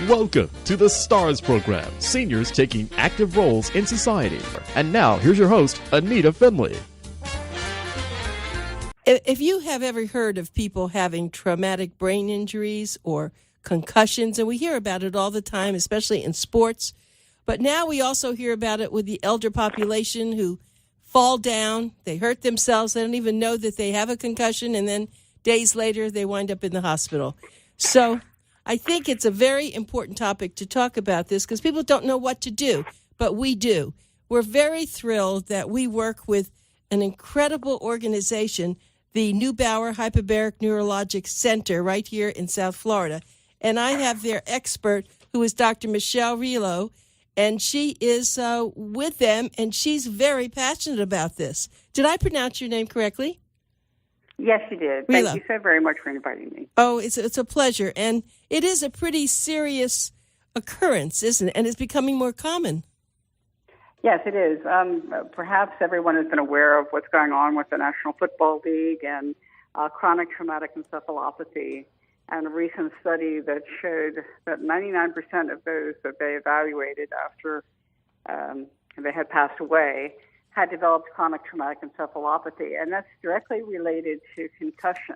Welcome to the STARS program, seniors taking active roles in society. And now, here's your host, ANITA FINLEY. If you have ever heard of people having traumatic brain injuries or concussions, and we hear about it all the time, especially in sports, but now we also hear about it with the elder population who fall down, they hurt themselves, they don't even know that they have a concussion, and then days later they wind up in the hospital. So I think it's a very important topic to talk about this because people don't know what to do, but we do. We're very thrilled that we work with an incredible organization, the Neubauer Hyperbaric Neurologic Center right here in South Florida. And I have their expert, who is Dr. MICHELE Reillo, and she is with them, and she's very passionate about this. Did I pronounce your name correctly? Yes, you did. Reillo. Thank you so very much for inviting me. Oh, it's a pleasure. And it is a pretty serious occurrence, isn't it? And it's becoming more common. Yes, it is. Perhaps everyone has been aware of what's going on with the National Football League and chronic traumatic encephalopathy, and a recent study that showed that 99% of those that they evaluated after they had passed away had developed chronic traumatic encephalopathy, and that's directly related to concussion.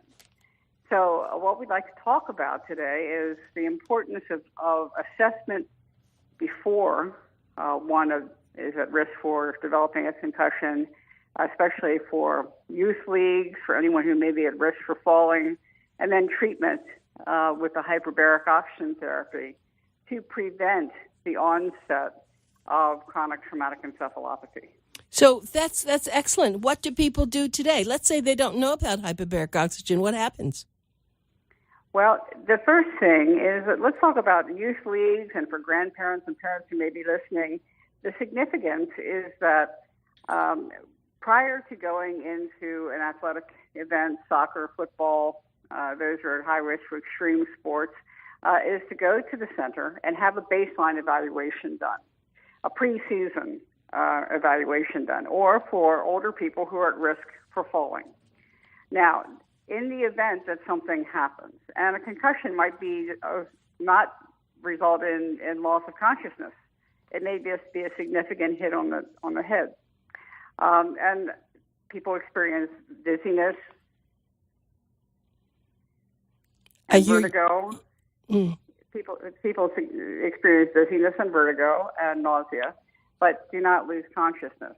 So what we'd like to talk about today is the importance of assessment before one is at risk for developing a concussion, especially for youth leagues, for anyone who may be at risk for falling, and then treatment with the hyperbaric oxygen therapy to prevent the onset of chronic traumatic encephalopathy. So that's excellent. What do people do today? Let's say they don't know about hyperbaric oxygen. What happens? Well, the first thing is that let's talk about youth leagues, and for grandparents and parents who may be listening, the significance is that prior to going into an athletic event, soccer, football, those are at high risk for extreme sports, is to go to the center and have a baseline evaluation done, a preseason evaluation done, or for older people who are at risk for falling. Now, in the event that something happens, and a concussion might be not result in loss of consciousness, it may just be a significant hit on the head, and people experience dizziness and vertigo. People experience dizziness and vertigo and nausea, but do not lose consciousness.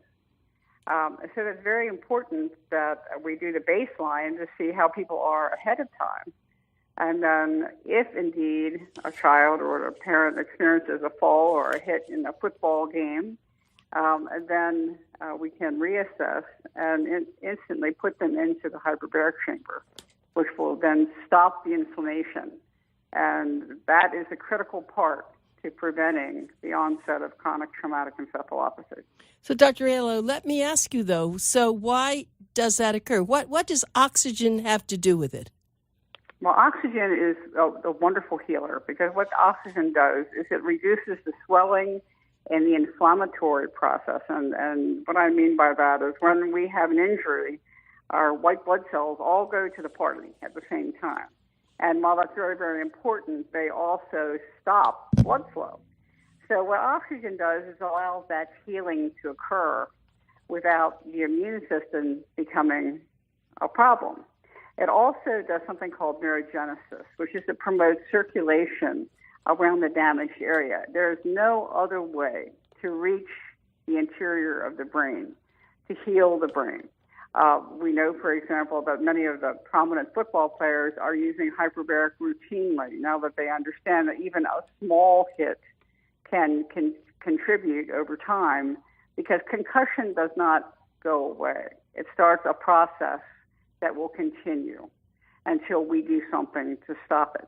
So it's very important that we do the baseline to see how people are ahead of time. And then if indeed a child or a parent experiences a fall or a hit in a football game, then we can reassess and instantly put them into the hyperbaric chamber, which will then stop the inflammation. And that is a critical part to preventing the onset of chronic traumatic encephalopathy. So, Dr. Reillo, let me ask you, though, so why does that occur? What does oxygen have to do with it? Well, oxygen is a wonderful healer because what oxygen does is it reduces the swelling and the inflammatory process. And what I mean by that is when we have an injury, our white blood cells all go to the party at the same time. And while that's very, very important, they also stop blood flow. So what oxygen does is allows that healing to occur without the immune system becoming a problem. It also does something called neurogenesis, which is to promote circulation around the damaged area. There is no other way to reach the interior of the brain, to heal the brain. We know, for example, that many of the prominent football players are using hyperbaric routinely now that they understand that even a small hit can contribute over time because concussion does not go away. It starts a process that will continue until we do something to stop it.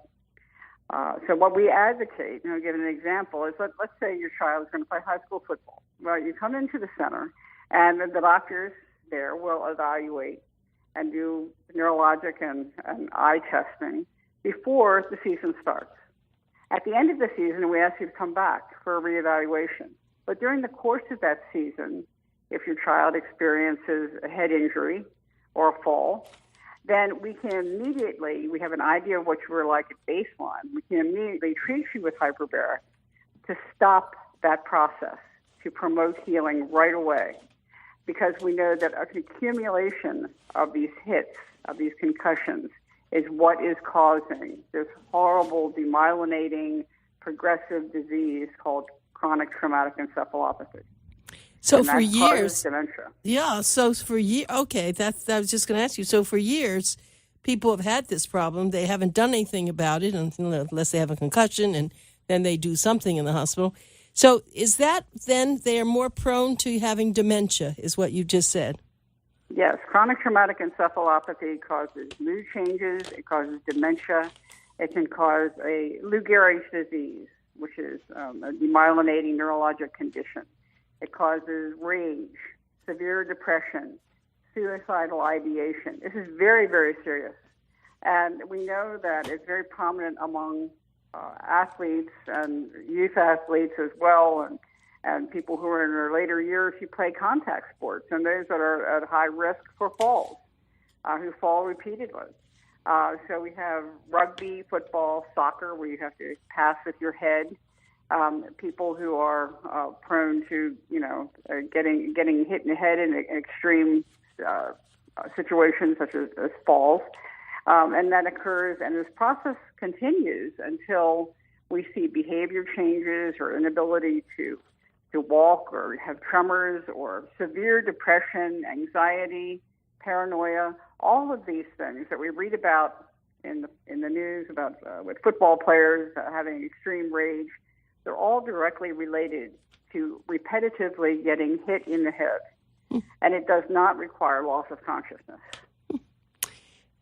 So what we advocate, give an example, is let's say your child is going to play high school football. Well, you come into the center, and the doctors there will evaluate and do neurologic and eye testing before the season starts. At the end of the season, we ask you to come back for a reevaluation. But during the course of that season, if your child experiences a head injury or a fall, then we have an idea of what you were like at baseline. We can immediately treat you with hyperbaric to stop that process, to promote healing right away, because we know that an accumulation of these hits, of these concussions, is what is causing this horrible demyelinating progressive disease called chronic traumatic encephalopathy. So and for years, dementia. Yeah. So for years, okay, I was just going to ask you. So for years, people have had this problem. They haven't done anything about it unless they have a concussion, and then they do something in the hospital. So is that then they are more prone to having dementia? Is what you just said? Yes, chronic traumatic encephalopathy causes mood changes. It causes dementia. It can cause a Lou Gehrig's disease, which is a demyelinating neurologic condition. It causes rage, severe depression, suicidal ideation. This is very, very serious. And we know that it's very prominent among athletes and youth athletes as well, and people who are in their later years who play contact sports, and those that are at high risk for falls, who fall repeatedly. So we have rugby, football, soccer, where you have to pass with your head. People who are prone to, getting hit in the head in extreme situations such as falls. And that occurs, and this process continues until we see behavior changes or inability to walk or have tremors or severe depression, anxiety, paranoia, all of these things that we read about in the news about with football players having extreme rage. They're all directly related to repetitively getting hit in the head, and it does not require loss of consciousness.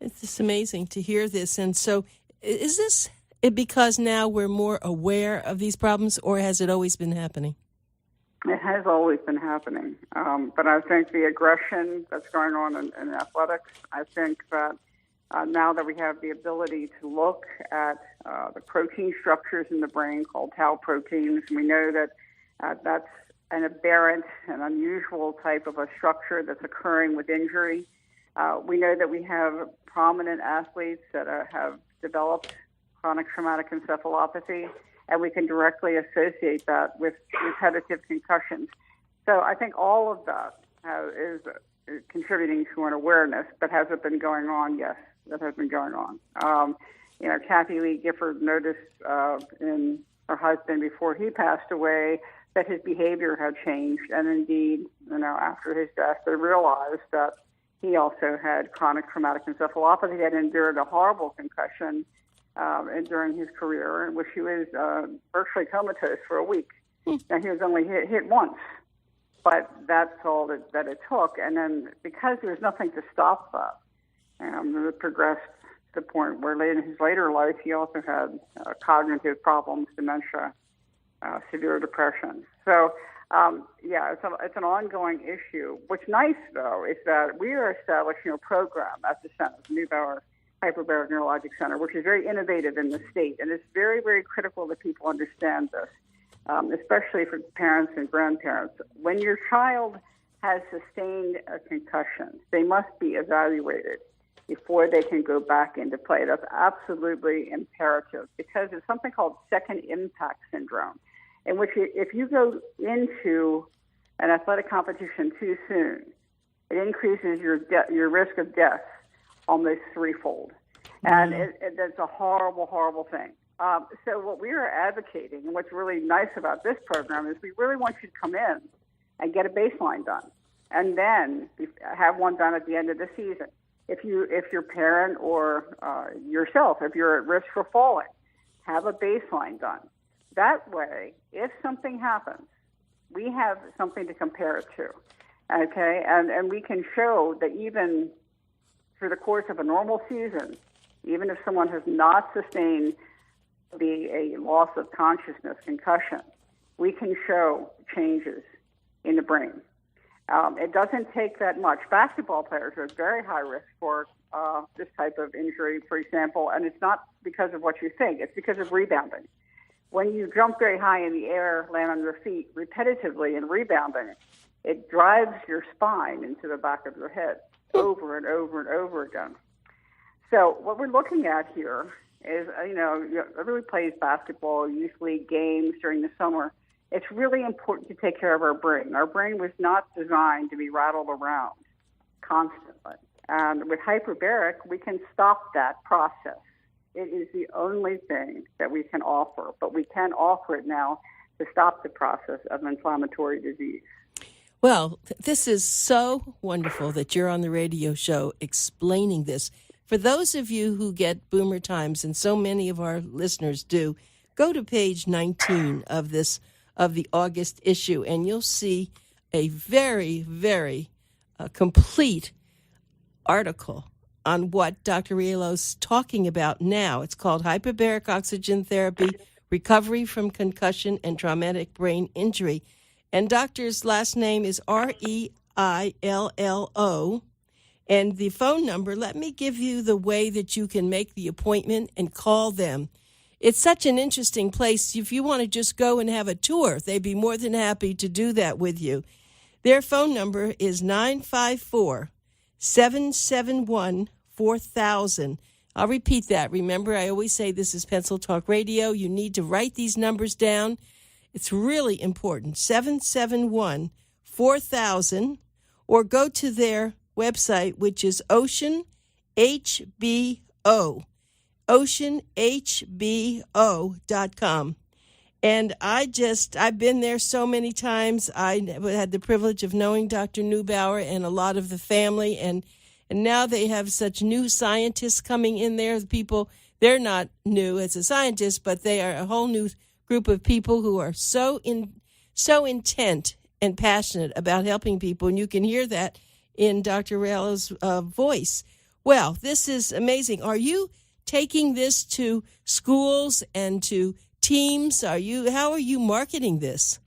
It's just amazing to hear this. And so is this because now we're more aware of these problems, or has it always been happening? It has always been happening. But I think the aggression that's going on in athletics, I think that now that we have the ability to look at the protein structures in the brain called tau proteins, we know that that's an aberrant and unusual type of a structure that's occurring with injury. We know that we have prominent athletes that have developed chronic traumatic encephalopathy, and we can directly associate that with repetitive concussions. So I think all of that is contributing to an awareness, but has it been going on? Yes, that has been going on. Kathy Lee Gifford noticed in her husband before he passed away that his behavior had changed, and indeed, after his death, they realized that he also had chronic traumatic encephalopathy. He had endured a horrible concussion during his career, in which he was virtually comatose for a week. Now, he was only hit once, but that's all that it took. And then because there was nothing to stop that, it progressed to the point where in his later life, he also had cognitive problems, dementia, severe depression. So, it's an ongoing issue. What's nice, though, is that we are establishing a program at the center, the Neubauer Hyperbaric Neurologic Center, which is very innovative in the state, and it's very, very critical that people understand this, especially for parents and grandparents. When your child has sustained a concussion, they must be evaluated before they can go back into play. That's absolutely imperative, because it's something called second impact syndrome, in which if you go into an athletic competition too soon, it increases your risk of death almost threefold. And it's a horrible, horrible thing. So what we are advocating, and what's really nice about this program, is we really want you to come in and get a baseline done, and then have one done at the end of the season. If your parent or yourself, if you're at risk for falling, have a baseline done. That way, if something happens, we have something to compare it to, okay? And we can show that even through the course of a normal season, even if someone has not sustained a loss of consciousness, concussion, we can show changes in the brain. It doesn't take that much. Basketball players are at very high risk for this type of injury, for example, and it's not because of what you think. It's because of rebounding. When you jump very high in the air, land on your feet repetitively and rebounding, it drives your spine into the back of your head over and over and over again. So what we're looking at here is, everybody plays basketball, youth league games during the summer. It's really important to take care of our brain. Our brain was not designed to be rattled around constantly. And with hyperbaric, we can stop that process. It is the only thing that we can offer, but we can offer it now to stop the process of inflammatory disease. Well, this is so wonderful that you're on the radio show explaining this. For those of you who get Boomer Times, and so many of our listeners do, go to page 19 of the August issue, and you'll see a very, very complete article on what Dr. Reillo's talking about now. It's called Hyperbaric Oxygen Therapy, Recovery from Concussion and Traumatic Brain Injury. And doctor's last name is Reillo. And the phone number, let me give you the way that you can make the appointment and call them. It's such an interesting place. If you want to just go and have a tour, they'd be more than happy to do that with you. Their phone number is 954-771-4000. I'll repeat that. Remember, I always say this is Pencil Talk Radio. You need to write these numbers down. It's really important. 771-4000, or go to their website, which is Ocean HBO, oceanhbo.com. And I've been there so many times. I had the privilege of knowing Dr. Neubauer and a lot of the family, and now they have such new scientists coming in there. People, they're not new as a scientist, but they are a whole new group of people who are so intent and passionate about helping people, and you can hear that in Dr. Reillo's voice. Well, this is amazing. Are you taking this to schools and to teams? How are you marketing this?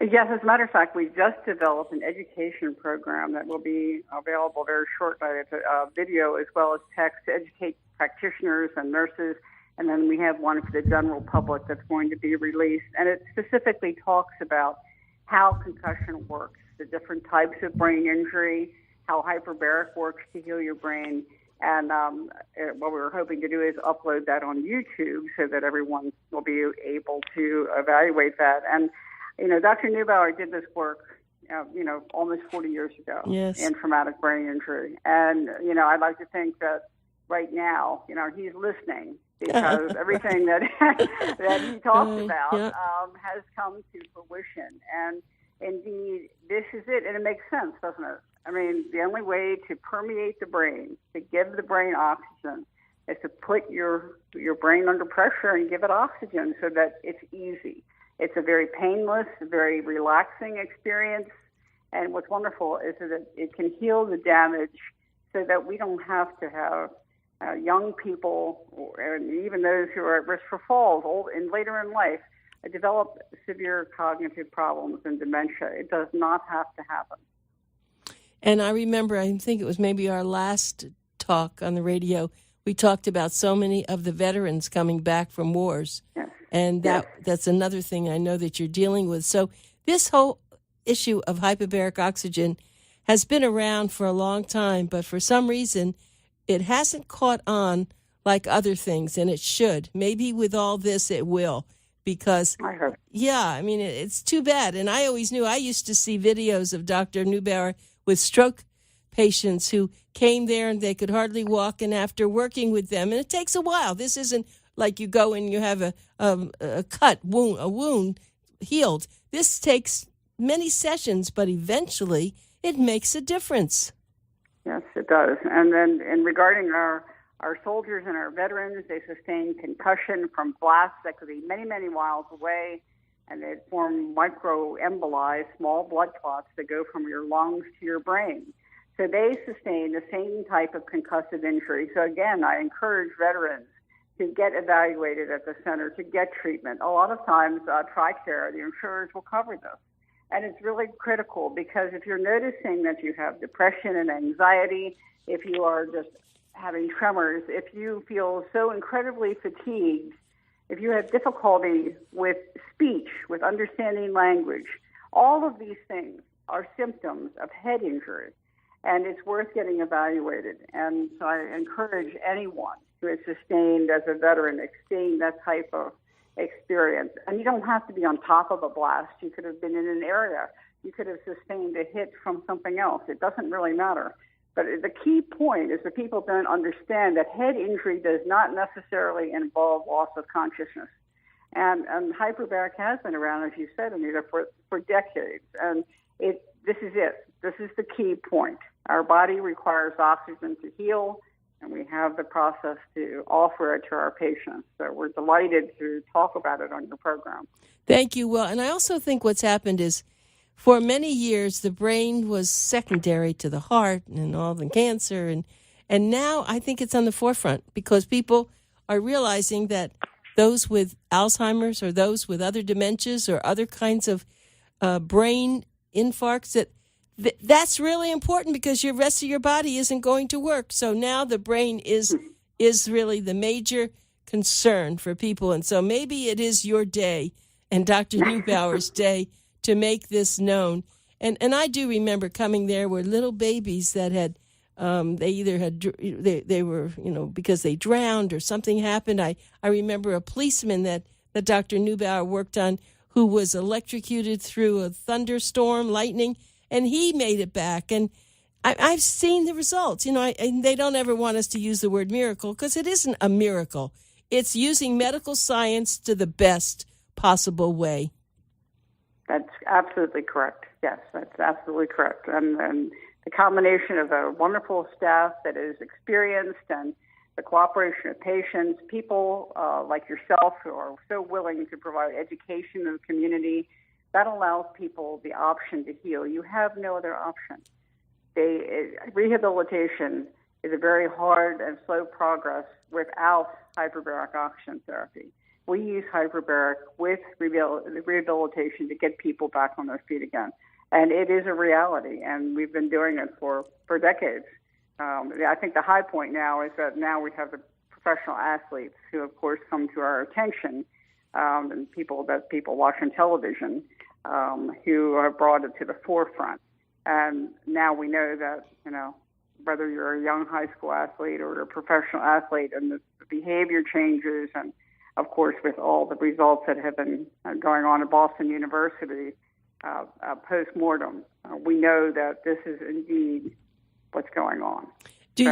Yes, as a matter of fact, we just developed an education program that will be available very shortly. It's a video as well as text to educate practitioners and nurses. And then we have one for the general public that's going to be released. And it specifically talks about how concussion works, the different types of brain injury, how hyperbaric works to heal your brain. And what we're hoping to do is upload that on YouTube so that everyone will be able to evaluate that. And, Dr. Neubauer did this work, almost 40 years ago in traumatic brain injury. And, I'd like to think that right now, he's listening, because everything that he talked about has come to fruition. And indeed, this is it. And it makes sense, doesn't it? I mean, the only way to permeate the brain, to give the brain oxygen, is to put your brain under pressure and give it oxygen so that it's easy. It's a very painless, very relaxing experience. And what's wonderful is that it can heal the damage so that we don't have to have young people, and even those who are at risk for falls later in life, develop severe cognitive problems and dementia. It does not have to happen. And I remember, I think it was maybe our last talk on the radio, we talked about so many of the veterans coming back from wars. Yes. And that's another thing I know that you're dealing with. So this whole issue of hyperbaric oxygen has been around for a long time, but for some reason, it hasn't caught on like other things, and it should. Maybe with all this, it will, because, it's too bad. And I always knew, I used to see videos of Dr. Neubauer with stroke patients who came there and they could hardly walk, and after working with them, and it takes a while. This isn't like you go and you have a wound healed. This takes many sessions, but eventually it makes a difference. Yes, it does. And then regarding our soldiers and our veterans, they sustain concussion from blasts that could be many, many miles away, and they form microemboli, small blood clots that go from your lungs to your brain. So they sustain the same type of concussive injury. So again, I encourage veterans to get evaluated at the center, to get treatment. A lot of times, TRICARE, the insurers will cover this. And it's really critical, because if you're noticing that you have depression and anxiety, if you are just having tremors, if you feel so incredibly fatigued, if you have difficulty with speech, with understanding language, all of these things are symptoms of head injury. and it's worth getting evaluated. And so I encourage anyone who has sustained as a veteran, sustained that type of experience. And you don't have to be on top of a blast. You could have been in an area. You could have sustained a hit from something else. It doesn't really matter. But the key point is that people don't understand that head injury does not necessarily involve loss of consciousness. And hyperbaric has been around, as you said, Anita, for decades. And this is it. This is the key point. Our body requires oxygen to heal, and we have the process to offer it to our patients. So we're delighted to talk about it on your program. Thank you. Well, and I also think what's happened is for many years the brain was secondary to the heart and all the cancer, and now I think it's on the forefront because people are realizing that those with Alzheimer's or those with other dementias or other kinds of brain infarcts, that's really important because your rest of your body isn't going to work. So now the brain is really the major concern for people. And so maybe it is your day and Dr. Neubauer's day to make this known. And I do remember coming there were little babies that had they were, because they drowned or something happened. I remember a policeman that Dr. Neubauer worked on who was electrocuted through a thunderstorm, lightning, and he made it back. And I've seen the results. And they don't ever want us to use the word miracle because it isn't a miracle. It's using medical science to the best possible way. That's absolutely correct. Yes, that's absolutely correct. And the combination of a wonderful staff that is experienced and the cooperation of patients, people like yourself who are so willing to provide education in the community, that allows people the option to heal. You have no other option. Rehabilitation is a very hard and slow progress without hyperbaric oxygen therapy. We use hyperbaric with rehabilitation to get people back on their feet again. And it is a reality, and we've been doing it for decades. I think the high point now is that now we have the professional athletes who, of course, come to our attention, and people watch on television who have brought it to the forefront. And now we know that, whether you're a young high school athlete or a professional athlete, and the behavior changes, and, of course, with all the results that have been going on at Boston University, post-mortem, we know that this is indeed what's going on. Do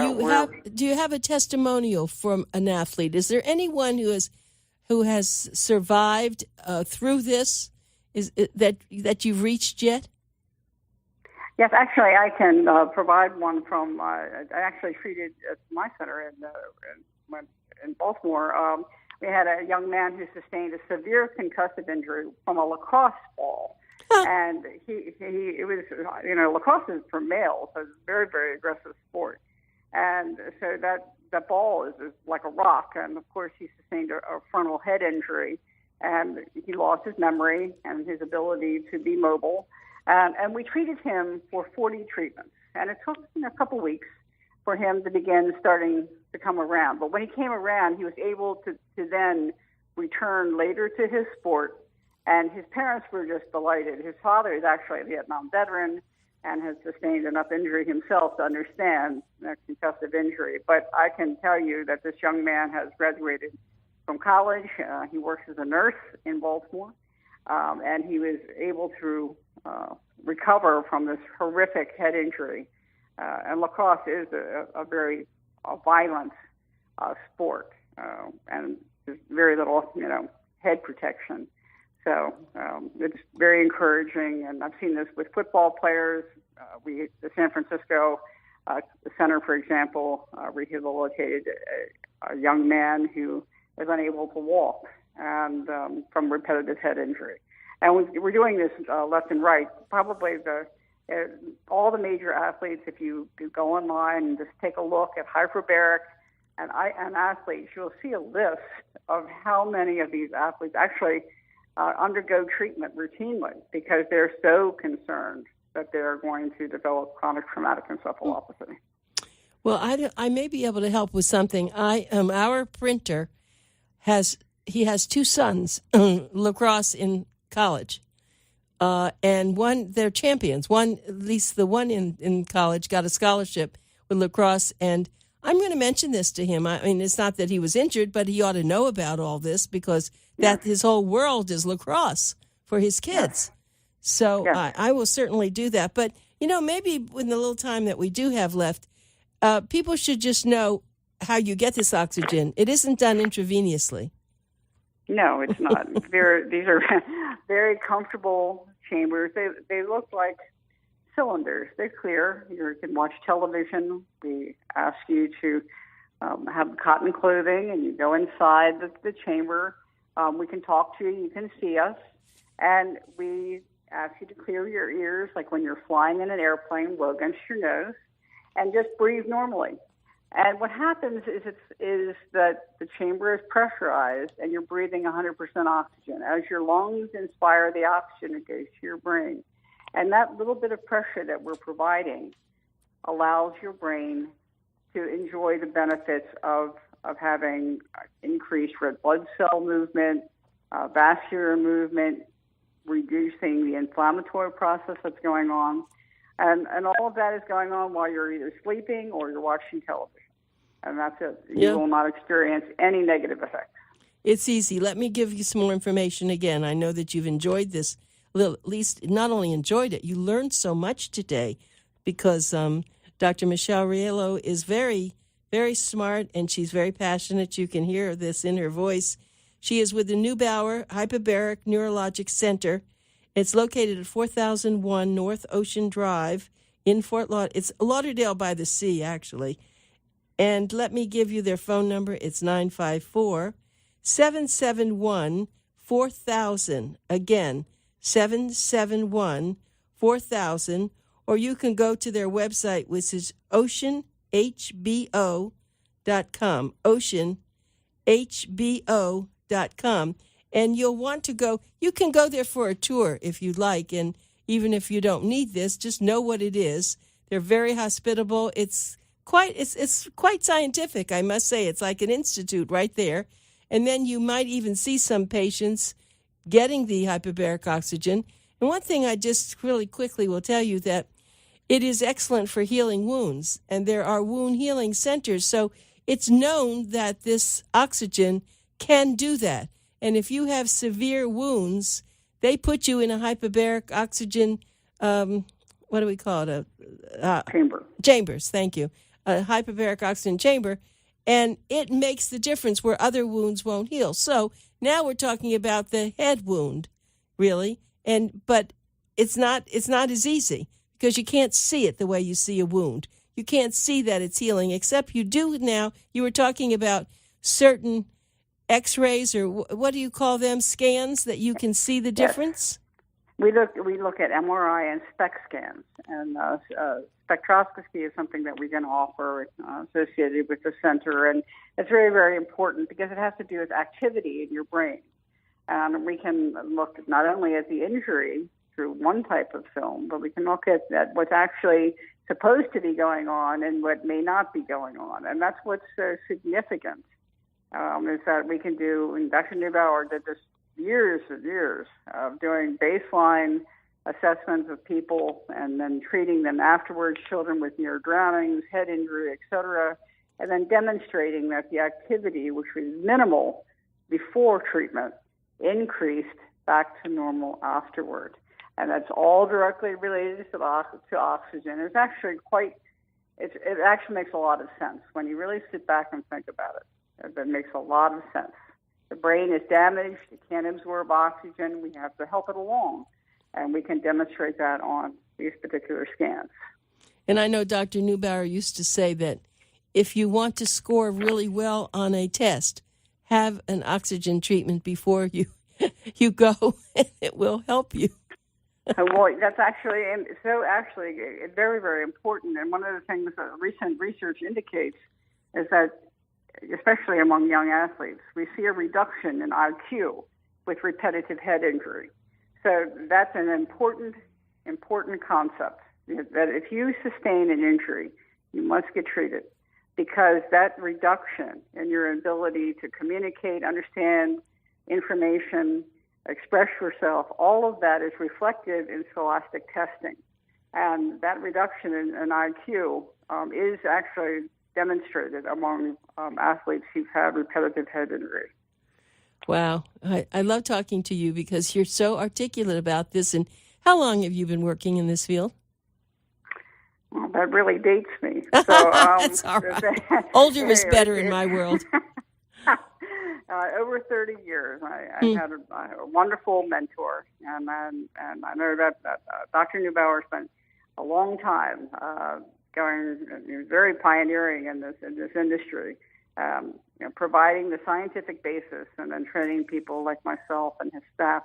you have a testimonial from an athlete? Is there anyone who has survived through this? Is it, that you've reached yet? Yes, actually, I can provide one from. I actually treated at my center in Baltimore. We had a young man who sustained a severe concussive injury from a lacrosse ball. And it was, lacrosse is for males, so it's a very, very aggressive sport. And so that ball is like a rock. And of course, he sustained a frontal head injury, and he lost his memory and his ability to be mobile. And we treated him for 40 treatments. And it took a couple weeks for him to begin starting to come around. But when he came around, he was able to then return later to his sport. And his parents were just delighted. His father is actually a Vietnam veteran and has sustained enough injury himself to understand that concussive injury. But I can tell you that this young man has graduated from college. He works as a nurse in Baltimore, and he was able to recover from this horrific head injury. And lacrosse is a very violent sport, and there's very little, head protection. So it's very encouraging, and I've seen this with football players. The San Francisco Center, for example, rehabilitated a young man who was unable to walk and from repetitive head injury. And we're doing this left and right. Probably all the major athletes, if you go online and just take a look at hyperbaric and athletes, you'll see a list of how many of these athletes actually undergo treatment routinely because they're so concerned that they're going to develop chronic traumatic encephalopathy. Well, I may be able to help with something. Our printer has two sons, lacrosse in college. and they're champions. At least the one in college, got a scholarship with lacrosse. And I'm going to mention this to him. I mean, it's not that he was injured, but he ought to know about all this because that his whole world is lacrosse for his kids. So I will certainly do that. But, maybe in the little time that we do have left, people should just know how you get this oxygen. It isn't done intravenously. No, it's not. These are very comfortable chambers. They look like cylinders. They're clear. You can watch television. We ask you to have cotton clothing, and you go inside the chamber. We can talk to you. You can see us. And we ask you to clear your ears, like when you're flying in an airplane, blow against your nose, and just breathe normally. And what happens is that the chamber is pressurized and you're breathing 100% oxygen. As your lungs inspire the oxygen, it goes to your brain. And that little bit of pressure that we're providing allows your brain to enjoy the benefits of having increased red blood cell movement, vascular movement, reducing the inflammatory process that's going on. And all of that is going on while you're either sleeping or you're watching television. And that's it. You will not experience any negative effects. It's easy. Let me give you some more information again. I know that you've enjoyed this, at least not only enjoyed it, you learned so much today because Dr. Michele Reillo is very, very smart and she's very passionate. You can hear this in her voice. She is with the Neubauer Hyperbaric Neurologic Center. It's located at 4001 North Ocean Drive in Fort Lauderdale. It's Lauderdale-By-The-Sea, actually. And let me give you their phone number. It's 954-771-4000. Again, 771-4000. Or you can go to their website, which is oceanhbo.com. Oceanhbo.com. And you'll want to go. You can go there for a tour if you'd like. And even if you don't need this, just know what it is. They're very hospitable. It's quite scientific, I must say. It's like an institute right there. And then you might even see some patients getting the hyperbaric oxygen. And one thing I just really quickly will tell you that it is excellent for healing wounds. And there are wound healing centers. So it's known that this oxygen can do that. And if you have severe wounds, they put you in a hyperbaric oxygen, what do we call it? Chamber. Chambers, thank you. A hyperbaric oxygen chamber, and it makes the difference where other wounds won't heal. So now we're talking about the head wound, really, but it's not as easy because you can't see it the way you see a wound. You can't see that it's healing, except you do now. You were talking about certain X-rays, or what do you call them, scans, that you can see the difference? Yes. We look at MRI and SPECT scans, and spectroscopy is something that we're going to offer associated with the center, and it's very, very important because it has to do with activity in your brain. And we can look not only at the injury through one type of film, but we can look at what's actually supposed to be going on and what may not be going on, and that's what's significant. Is that we can do, and Dr. Neubauer did this years and years of doing baseline assessments of people and then treating them afterwards, children with near drownings, head injury, etc., and then demonstrating that the activity, which was minimal before treatment, increased back to normal afterward. And that's all directly related to oxygen. It actually makes a lot of sense when you really sit back and think about it. That makes a lot of sense. The brain is damaged. It can't absorb oxygen. We have to help it along. And we can demonstrate that on these particular scans. And I know Dr. Neubauer used to say that if you want to score really well on a test, have an oxygen treatment before you go, and it will help you. Well, that's actually very, very important. And one of the things that recent research indicates is that, especially among young athletes, we see a reduction in IQ with repetitive head injury. So that's an important concept, that if you sustain an injury, you must get treated, because that reduction in your ability to communicate, understand information, express yourself, all of that is reflected in scholastic testing. And that reduction in IQ is actually demonstrated among athletes who've had repetitive head injury. Wow. I love talking to you because you're so articulate about this. And how long have you been working in this field? Well, that really dates me. So, That's all right. Older is better in my world. Over 30 years. I had a wonderful mentor, and I know that Dr. Neubauer spent a long time he was very pioneering in this industry, providing the scientific basis and then training people like myself and his staff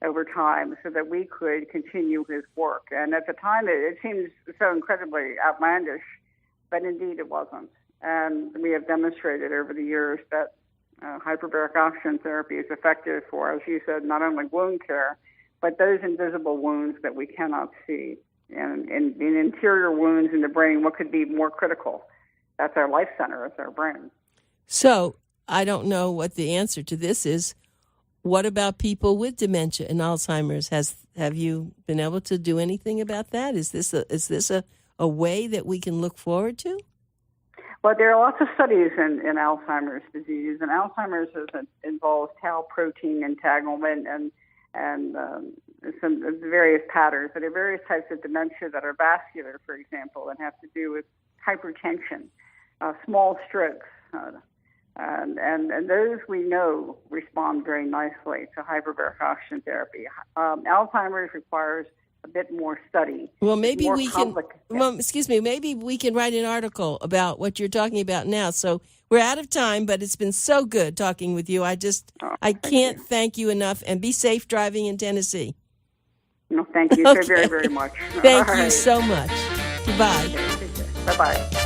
over time so that we could continue his work. And at the time, it seems so incredibly outlandish, but indeed it wasn't. And we have demonstrated over the years that hyperbaric oxygen therapy is effective for, as you said, not only wound care, but those invisible wounds that we cannot see. And in interior wounds in the brain, what could be more critical? That's our life center, it's our brain. So I don't know what the answer to this is. What about people with dementia and Alzheimer's? Have you been able to do anything about that? Is this a way that we can look forward to? Well, there are lots of studies in Alzheimer's disease, and Alzheimer's involves tau protein entanglement and some various patterns. There are various types of dementia that are vascular, for example, and have to do with hypertension, small strokes, and those we know respond very nicely to hyperbaric oxygen therapy. Alzheimer's requires a bit more study. Well, maybe we can. Well, excuse me. Maybe we can write an article about what you're talking about now. So we're out of time, but it's been so good talking with you. I can't thank you enough. And be safe driving in Tennessee. No, thank you so very, very much. Thank you so much. Goodbye. Bye-bye.